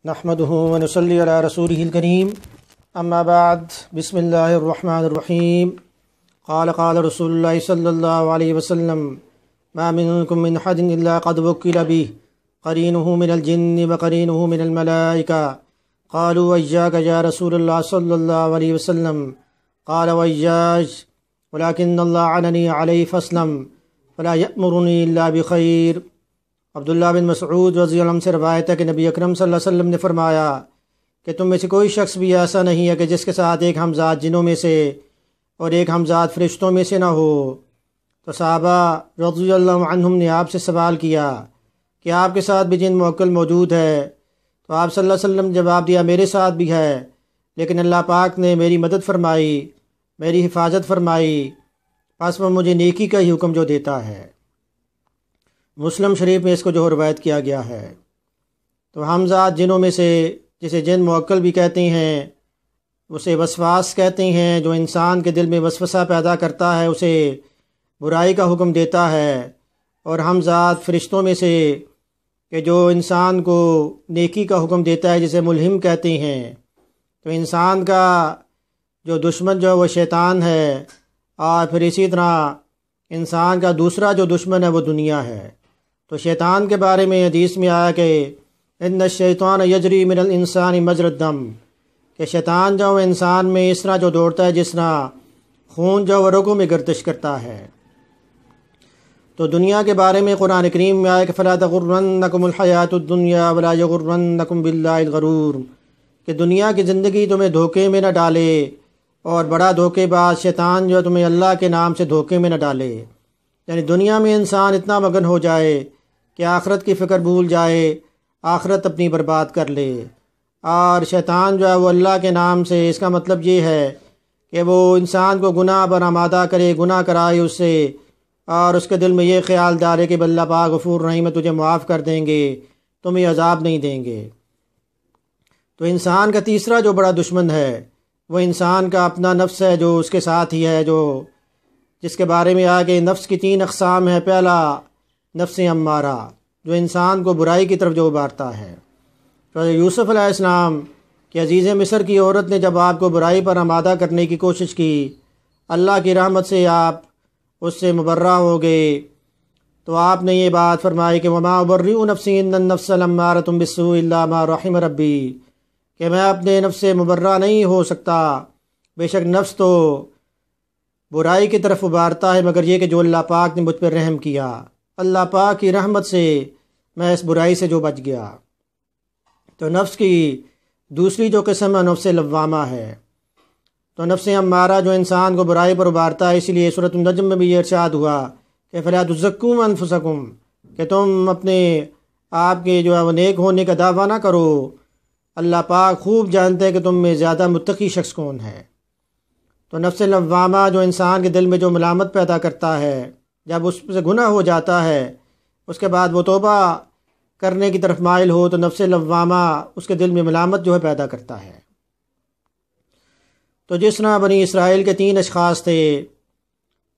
نحمده ونصلي على رسوله الكريم اما بعد بسم الله الرحمن الرحيم قال رسول الله صلى الله عليه وسلم ما منكم من أحد إلا قد وكل به قرينه من الجن وقرينه من الملائكة قالوا وإياك يا رسول الله صلى الله عليه وسلم قال وإياك ولكن الله عنني عليه فاسلم فلا يأمرني إلا بخير۔ عبداللہ بن مسعود رضی اللہ عنہ سے روایت ہے کہ نبی اکرم صلی اللہ علیہ وسلم نے فرمایا کہ تم میں سے کوئی شخص بھی ایسا نہیں ہے کہ جس کے ساتھ ایک ہمزاد جنوں میں سے اور ایک ہمزاد فرشتوں میں سے نہ ہو۔ تو صحابہ رضی اللہ عنہم نے آپ سے سوال کیا کہ آپ کے ساتھ بھی جن موکل موجود ہے؟ تو آپ صلی اللہ علیہ وسلم نے جواب دیا میرے ساتھ بھی ہے، لیکن اللہ پاک نے میری مدد فرمائی، میری حفاظت فرمائی، پس وہ مجھے نیکی کا ہی حکم جو دیتا ہے۔ مسلم شریف میں اس کو جو روایت کیا گیا ہے۔ تو ہمزاد جنوں میں سے جسے جن موکل بھی کہتے ہیں، اسے وسواس کہتے ہیں، جو انسان کے دل میں وسوسہ پیدا کرتا ہے، اسے برائی کا حکم دیتا ہے، اور ہمزاد فرشتوں میں سے کہ جو انسان کو نیکی کا حکم دیتا ہے، جسے ملہم کہتے ہیں۔ تو انسان کا جو دشمن جو وہ شیطان ہے، اور پھر اسی طرح انسان کا دوسرا جو دشمن ہے وہ دنیا ہے۔ تو شیطان کے بارے میں حدیث میں آیا کہ ان الشیطان یجری من الانسان مجری الدم، کہ شیطان جو انسان میں اس طرح جو دوڑتا ہے جس طرح خون جو وہ رگوں میں گردش کرتا ہے۔ تو دنیا کے بارے میں قرآن کریم میں آیا کہ فلا تغرنکم الحیات الدنیا ولا یغرنکم باللہ الغرور، کہ دنیا کی زندگی تمہیں دھوکے میں نہ ڈالے، اور بڑا دھوکے باز شیطان جو تمہیں اللہ کے نام سے دھوکے میں نہ ڈالے۔ یعنی دنیا میں انسان اتنا مگن ہو جائے کہ آخرت کی فکر بھول جائے، آخرت اپنی برباد کر لے۔ اور شیطان جو ہے وہ اللہ کے نام سے، اس کا مطلب یہ ہے کہ وہ انسان کو گناہ پر آمادہ کرے، گناہ کرائے اس سے، اور اس کے دل میں یہ خیال ڈالے کہ اللہ پاک غفور رحیم ہے، تجھے معاف کر دیں گے، تمہیں عذاب نہیں دیں گے۔ تو انسان کا تیسرا جو بڑا دشمن ہے وہ انسان کا اپنا نفس ہے، جو اس کے ساتھ ہی ہے، جو جس کے بارے میں آیا کہ نفس کی 3 اقسام ہے۔ پہلا نفس امارہ، جو انسان کو برائی کی طرف جو ابھارتا ہے۔ تو یوسف علیہ السلام کہ عزیز مصر کی عورت نے جب آپ کو برائی پر آمادہ کرنے کی کوشش کی، اللہ کی رحمت سے آپ اس سے مبرہ ہو گئے، تو آپ نے یہ بات فرمائی کہ وما ابرئ نفسی ان النفس لامارۃ بالسوء الا ما رحم ربی، کہ میں اپنے نفس سے مبرہ نہیں ہو سکتا، بے شک نفس تو برائی کی طرف ابھارتا ہے، مگر یہ کہ جو اللہ پاک نے مجھ پر رحم کیا، اللہ پاک کی رحمت سے میں اس برائی سے جو بچ گیا۔ تو نفس کی دوسری جو قسم ہے نفس لوامہ ہے۔ تو نفس امارہ جو انسان کو برائی پر ابھارتا ہے، اسی لیے سورۃ النجم میں بھی یہ ارشاد ہوا کہ فلا تزکوا انفسکم، کہ تم اپنے آپ کے جو ہے وہ نیک ہونے کا دعویٰ نہ کرو، اللہ پاک خوب جانتے ہیں کہ تم میں زیادہ متقی شخص کون ہے۔ تو نفس لوامہ جو انسان کے دل میں جو ملامت پیدا کرتا ہے، جب اس سے گناہ ہو جاتا ہے، اس کے بعد وہ توبہ کرنے کی طرف مائل ہو، تو نفس لوامہ اس کے دل میں ملامت جو ہے پیدا کرتا ہے۔ تو جس طرح بنی اسرائیل کے 3 اشخاص تھے،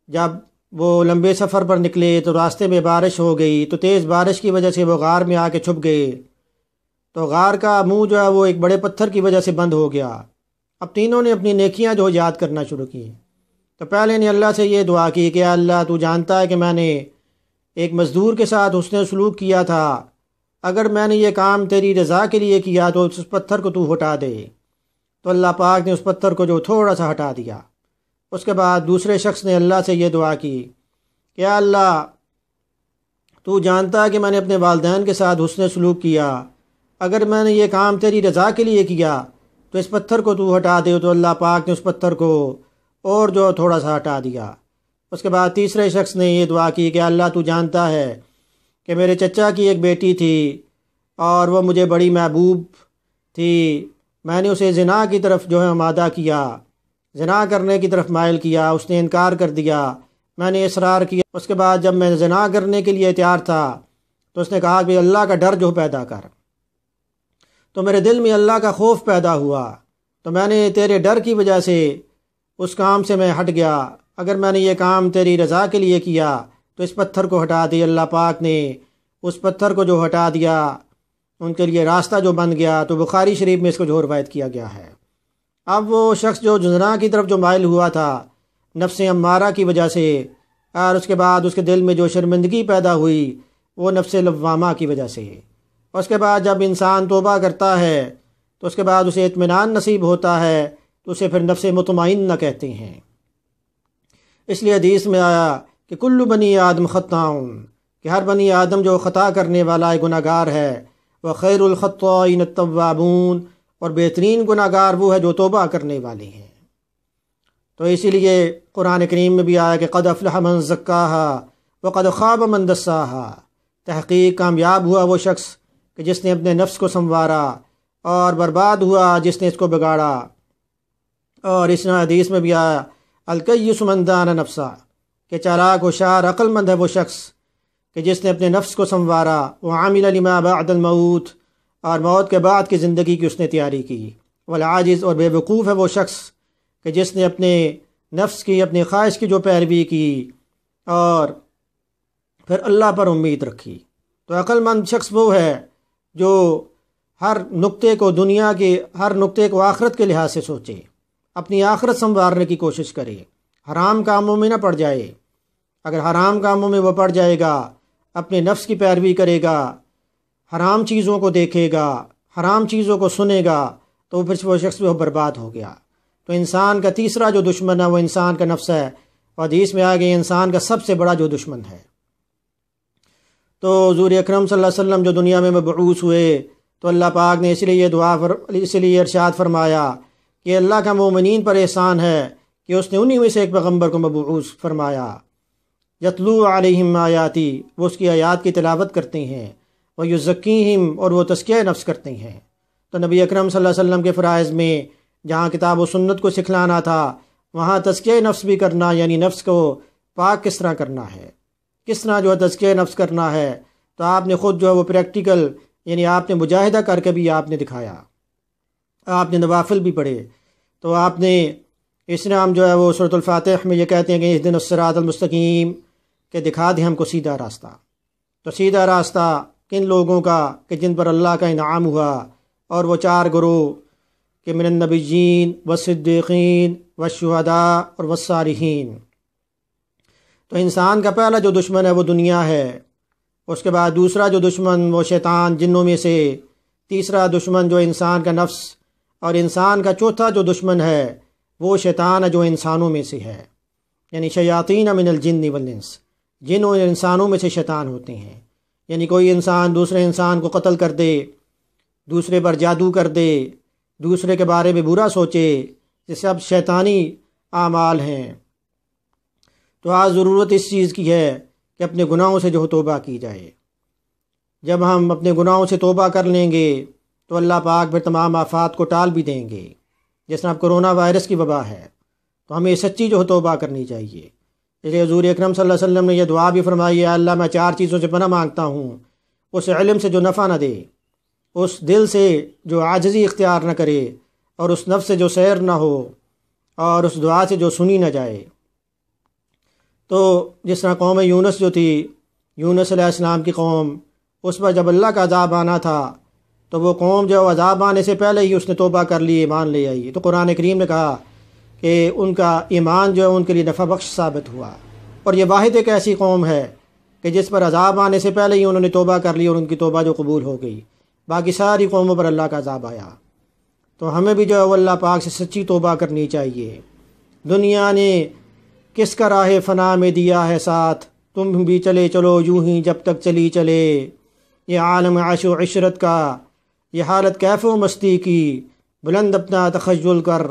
جب وہ لمبے سفر پر نکلے تو راستے میں بارش ہو گئی، تو تیز بارش کی وجہ سے وہ غار میں آ کے چھپ گئے، تو غار کا منہ جو ہے وہ ایک بڑے پتھر کی وجہ سے بند ہو گیا۔ اب تینوں نے اپنی نیکیاں جو یاد کرنا شروع کی۔ تو پہلے نے اللہ سے یہ دعا کی کہ اللہ تو جانتا ہے کہ میں نے ایک مزدور کے ساتھ حسن سلوک کیا تھا، اگر میں نے یہ کام تیری رضا کے لیے کیا تو اس پتھر کو تو ہٹا دے۔ تو اللہ پاک نے اس پتھر کو جو تھوڑا سا ہٹا دیا۔ اس کے بعد دوسرے شخص نے اللہ سے یہ دعا کی کہ اللہ تو جانتا ہے کہ میں نے اپنے والدین کے ساتھ حسن سلوک کیا، اگر میں نے یہ کام تیری رضا کے لیے کیا تو اس پتھر کو تو ہٹا دے۔ تو اللہ پاک نے اس پتھر کو اور جو تھوڑا سا ہٹا دیا۔ اس کے بعد تیسرے شخص نے یہ دعا کی کہ اللہ تو جانتا ہے کہ میرے چچا کی ایک بیٹی تھی اور وہ مجھے بڑی محبوب تھی، میں نے اسے زنا کی طرف جو ہے آمادہ کیا، زنا کرنے کی طرف مائل کیا، اس نے انکار کر دیا، میں نے اصرار کیا۔ اس کے بعد جب میں زنا کرنے کے لیے تیار تھا تو اس نے کہا کہ اللہ کا ڈر جو پیدا کر، تو میرے دل میں اللہ کا خوف پیدا ہوا، تو میں نے تیرے ڈر کی وجہ سے اس کام سے میں ہٹ گیا، اگر میں نے یہ کام تیری رضا کے لیے کیا تو اس پتھر کو ہٹا دی۔ اللہ پاک نے اس پتھر کو جو ہٹا دیا، ان کے لیے راستہ جو بن گیا، تو بخاری شریف میں اس کو جو روایت کیا گیا ہے۔ اب وہ شخص جو زنا کی طرف جو مائل ہوا تھا نفس امارہ کی وجہ سے، اور اس کے بعد اس کے دل میں جو شرمندگی پیدا ہوئی وہ نفس لوامہ کی وجہ سے، اس کے بعد جب انسان توبہ کرتا ہے تو اس کے بعد اسے اطمینان نصیب ہوتا ہے، تو اسے پھر نفس مطمئنہ کہتے ہیں۔ اس لیے حدیث میں آیا کہ کل بنی آدم خطاؤن، کہ ہر بنی آدم جو خطا کرنے والا گناہ گار ہے، وہ خیر الخطائین التوابون، اور بہترین گناہ گار وہ ہے جو توبہ کرنے والے ہیں۔ تو اسی لیے قرآن کریم میں بھی آیا کہ قد افلح من زکاہا وقد خاب من دساہا، تحقیق کامیاب ہوا وہ شخص کہ جس نے اپنے نفس کو سنوارا، اور برباد ہوا جس نے اس کو بگاڑا۔ اور اس حدیث میں بھی آیا الکیس من دان نفسا، کہ چالاک ہوشیار عقل مند ہے وہ شخص کہ جس نے اپنے نفس کو سنوارا، وعمل لما بعد الموت، اور موت کے بعد کی زندگی کی اس نے تیاری کی۔ والعاجز، اور بے وقوف ہے وہ شخص کہ جس نے اپنے نفس کی، اپنی خواہش کی جو پیروی کی اور پھر اللہ پر امید رکھی۔ تو عقل مند شخص وہ ہے جو ہر نقطے کو، دنیا کے ہر نقطے کو آخرت کے لحاظ سے سوچے، اپنی آخرت سنوارنے کی کوشش کرے، حرام کاموں میں نہ پڑ جائے۔ اگر حرام کاموں میں وہ پڑ جائے گا، اپنے نفس کی پیروی کرے گا، حرام چیزوں کو دیکھے گا، حرام چیزوں کو سنے گا، تو پھر وہ شخص وہ برباد ہو گیا۔ تو انسان کا تیسرا جو دشمن ہے وہ انسان کا نفس ہے، اور حدیث میں آگے انسان کا سب سے بڑا جو دشمن ہے۔ تو حضور اکرم صلی اللہ علیہ وسلم جو دنیا میں مبعوث ہوئے، تو اللہ پاک نے اس لیے ارشاد فرمایا کہ اللہ کا مومنین پر احسان ہے کہ اس نے انہی میں سے ایک پیغمبر کو مبعوث فرمایا۔ یتلو علیہم آیاتی، وہ اس کی آیات کی تلاوت کرتے ہیں، ویزکیہم، اور وہ تزکیہ نفس کرتے ہیں۔ تو نبی اکرم صلی اللہ علیہ وسلم کے فرائض میں جہاں کتاب و سنت کو سکھلانا تھا، وہاں تزکیہ نفس بھی کرنا، یعنی نفس کو پاک کس طرح کرنا ہے، کس طرح جو ہے تزکیہ نفس کرنا ہے، تو آپ نے خود جو ہے وہ پریکٹیکل، یعنی آپ نے مجاہدہ کر کے بھی آپ نے دکھایا۔ آپ نے نوافل بھی پڑھے، تو آپ نے اس نے ہم جو ہے وہ سورۃ الفاتح میں یہ کہتے ہیں کہ اہدنا الصراط المستقیم، کہ دکھا دیں ہم کو سیدھا راستہ۔ تو سیدھا راستہ کن لوگوں کا کہ جن پر اللہ کا انعام ہوا، اور وہ چار گروہ کہ من النبیین والصدیقین والشہداء اور والصالحین۔ تو انسان کا پہلا جو دشمن ہے وہ دنیا ہے، اس کے بعد دوسرا جو دشمن وہ شیطان جنوں میں سے، تیسرا دشمن جو انسان کا نفس، اور انسان کا چوتھا جو دشمن ہے وہ شیطان ہے جو انسانوں میں سے ہے، یعنی شیاطین من الجن والانس، جن اور انسانوں میں سے شیطان ہوتے ہیں۔ یعنی کوئی انسان دوسرے انسان کو قتل کر دے، دوسرے پر جادو کر دے، دوسرے کے بارے میں برا سوچے، یہ سب شیطانی اعمال ہیں۔ تو آج ضرورت اس چیز کی ہے کہ اپنے گناہوں سے جو توبہ کی جائے۔ جب ہم اپنے گناہوں سے توبہ کر لیں گے تو اللہ پاک پھر تمام آفات کو ٹال بھی دیں گے۔ جس طرح اب کرونا وائرس کی وبا ہے، تو ہمیں سچی جو توبہ کرنی چاہیے۔ جیسے حضور اکرم صلی اللہ علیہ وسلم نے یہ دعا بھی فرمائی ہے، اللہ میں چار چیزوں سے پناہ مانگتا ہوں، اس علم سے جو نفع نہ دے، اس دل سے جو عاجزی اختیار نہ کرے، اور اس نفس سے جو سیر نہ ہو، اور اس دعا سے جو سنی نہ جائے۔ تو جس طرح قوم یونس جو تھی، یونس علیہ السلام کی قوم، اس پر جب اللہ کا عذاب آنا تھا تو وہ قوم جو عذاب آنے سے پہلے ہی اس نے توبہ کر لی، ایمان لے آئی۔ تو قرآن کریم نے کہا کہ ان کا ایمان جو ہے ان کے لیے نفع بخش ثابت ہوا، اور یہ واحد ایک ایسی قوم ہے کہ جس پر عذاب آنے سے پہلے ہی انہوں نے توبہ کر لی، اور ان کی توبہ جو قبول ہو گئی۔ باقی ساری قوموں پر اللہ کا عذاب آیا۔ تو ہمیں بھی جو ہے وہ اللہ پاک سے سچی توبہ کرنی چاہیے۔ دنیا نے کس کا راہ فنا میں دیا ہے ساتھ، تم بھی چلے چلو یوں ہی جب تک چلی چلے، یہ عالم عیش و عشرت کا، یہ حالت کیف و مستی کی، بلند اپنا تخجل کر،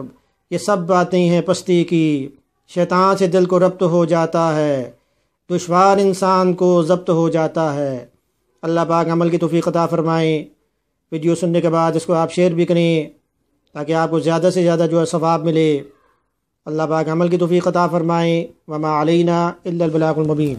یہ سب باتیں ہیں پستی کی، شیطان سے دل کو ربط ہو جاتا ہے، دشوار انسان کو ضبط ہو جاتا ہے۔ اللہ پاک عمل کی توفیق عطا فرمائیں۔ ویڈیو سننے کے بعد اس کو آپ شیئر بھی کریں تاکہ آپ کو زیادہ سے زیادہ جو ہے ثواب ملے۔ اللہ پاک عمل کی توفیق عطا فرمائیں۔ وما علینا الا البلاغ المبین۔